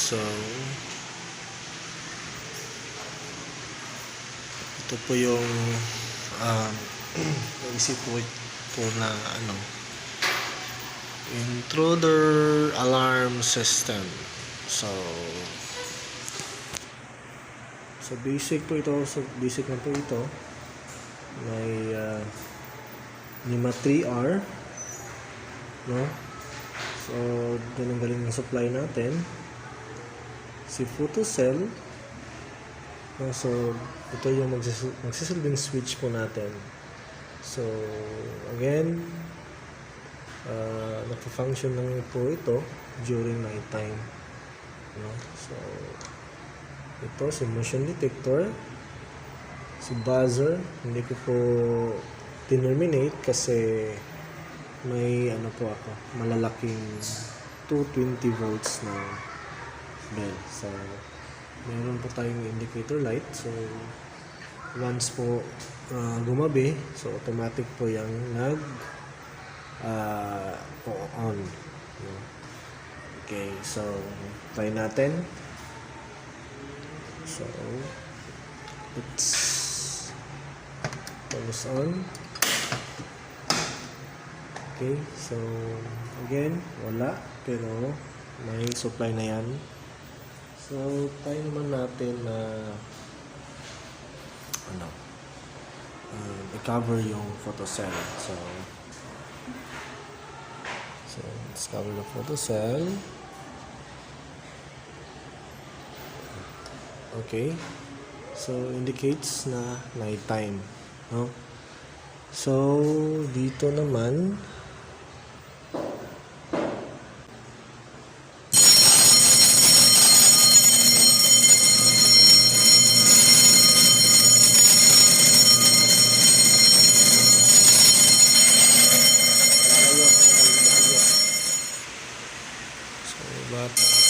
So, ito po yung naisip po na Intruder Alarm System. So basic po ito. So basic na po ito. May NCII 3R, no? So doon ang galing ng supply natin. Si photocell, no? So ito yung magsisilbing switch po natin. So again, nagpa-function lang po ito during night time, no? So ito si motion detector, si buzzer hindi ko po terminate kasi may po ako, malalaking 220 volts na bell. So meron po tayong indicator light. So once po gumabi, so automatic po yung on. Okay, so try natin. So let's turn this on. Okay, so again wala, pero may supply na yan. So try naman natin na i-cover yung photocell. So let's cover the photocell. Okay, so indicates na night time, no? So dito naman bata